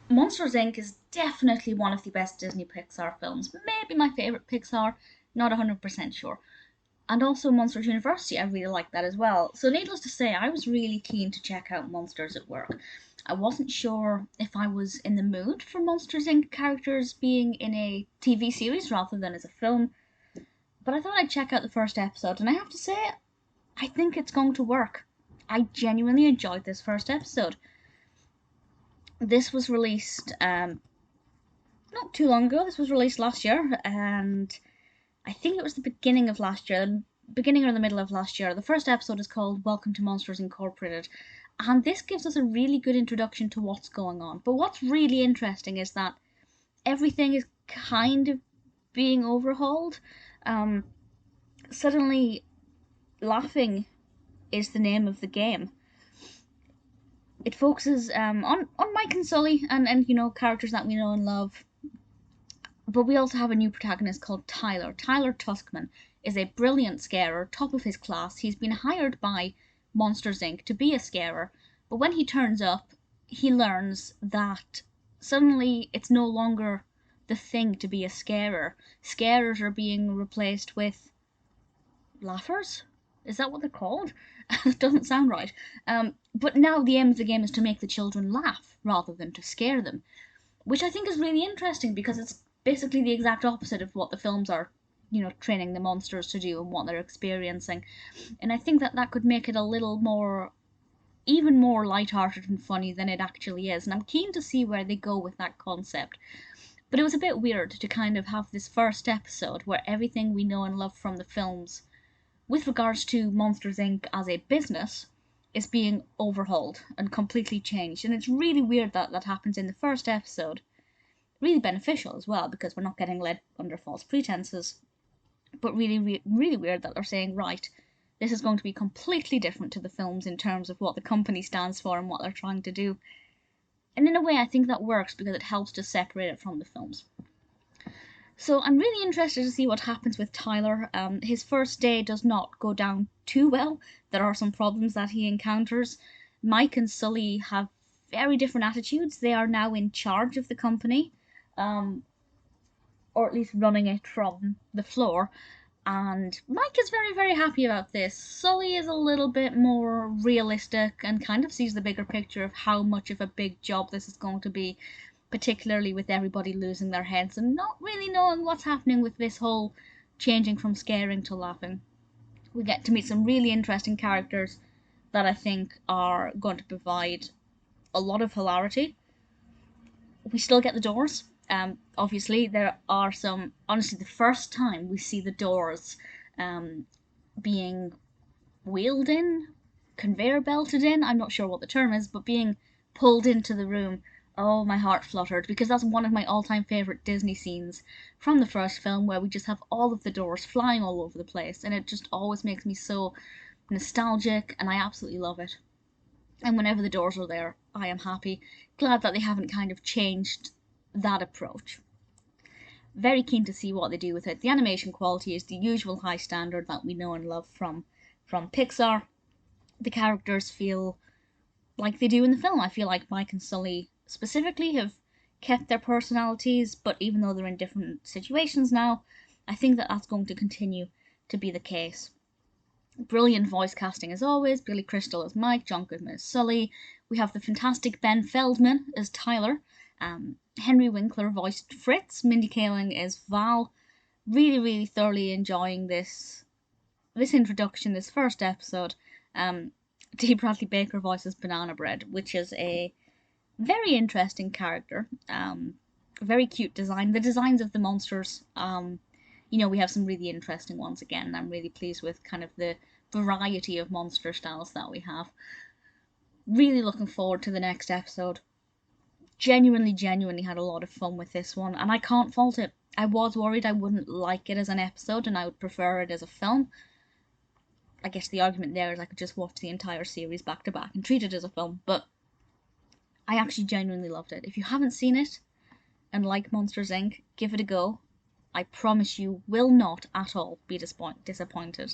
Monsters Inc. is definitely one of the best Disney Pixar films. Maybe my favourite Pixar, not 100% sure. And also Monsters University, I really like that as well. So, needless to say, I was really keen to check out Monsters at Work. I wasn't sure if I was in the mood for Monsters Inc. characters being in a TV series rather than as a film, but I thought I'd check out the first episode, and I have to say, I think it's going to work. I genuinely enjoyed this first episode. This was released not too long ago. This was released last year, and I think it was the beginning of last year, the beginning or the middle of last year. The first episode is called Welcome to Monsters Incorporated, and this gives us a really good introduction to what's going on. But what's really interesting is that everything is kind of being overhauled. Um, Suddenly, laughing is the name of the game. It focuses on Mike and Sulley and characters that we know and love. But we also have a new protagonist called Tylor. Tylor Tuskmon is a brilliant scarer, top of his class. He's been hired by Monsters Inc. to be a scarer, but when he turns up, he learns that suddenly it's no longer the thing to be a scarer. Scarers are being replaced with laughers? Is that what they're called? It doesn't sound right. But now the aim of the game is to make the children laugh rather than to scare them, which I think is really interesting because it's basically the exact opposite of what the films are, training the monsters to do and what they're experiencing. And I think that that could make it a little more, even more lighthearted and funny than it actually is. And I'm keen to see where they go with that concept. But it was a bit weird to kind of have this first episode where everything we know and love from the films with regards to Monsters Inc. as a business is being overhauled and completely changed. And it's really weird that that happens in the first episode. Really beneficial as well because we're not getting led under false pretenses. But really, really weird that they're saying, right, this is going to be completely different to the films in terms of what the company stands for and what they're trying to do. And in a way, I think that works because it helps to separate it from the films. So I'm really interested to see what happens with Tylor. His first day does not go down too well. There are some problems that he encounters. Mike and Sulley have very different attitudes. They are now in charge of the company, or at least running it from the floor. And Mike is very, very happy about this. Sulley is a little bit more realistic and kind of sees the bigger picture of how much of a big job this is going to be, particularly with everybody losing their heads and not really knowing what's happening with this whole changing from scaring to laughing. We get to meet some really interesting characters that I think are going to provide a lot of hilarity. We still get the doors. Obviously, there are some. Honestly, the first time we see the doors being wheeled in, conveyor belted in, I'm not sure what the term is, but being pulled into the room. Oh, my heart fluttered because that's one of my all-time favorite Disney scenes from the first film where we just have all of the doors flying all over the place and it just always makes me so nostalgic and I absolutely love it. And whenever the doors are there, I am happy. Glad that they haven't kind of changed that approach. Very keen to see what they do with it. The animation quality is the usual high standard that we know and love from Pixar. The characters feel like they do in the film. I feel like Mike and Sulley specifically have kept their personalities, but even though they're in different situations now, I think that that's going to continue to be the case. Brilliant voice casting as always. Billy Crystal as Mike, John Goodman as Sulley. We have the fantastic Ben Feldman as Tylor. Henry Winkler voiced Fritz. Mindy Kaling as Val. Really, really thoroughly enjoying this introduction, this first episode. D. Bradley Baker voices Banana Bread, which is a very interesting character. Very cute design. The designs of the monsters, we have some really interesting ones again. I'm really pleased with kind of the variety of monster styles that we have. Really looking forward to the next episode. Genuinely had a lot of fun with this one, and I can't fault it. I was worried I wouldn't like it as an episode and I would prefer it as a film. I guess the argument there is I could just watch the entire series back to back and treat it as a film, but I actually genuinely loved it. If you haven't seen it and like Monsters Inc., give it a go. I promise you will not at all be disappointed.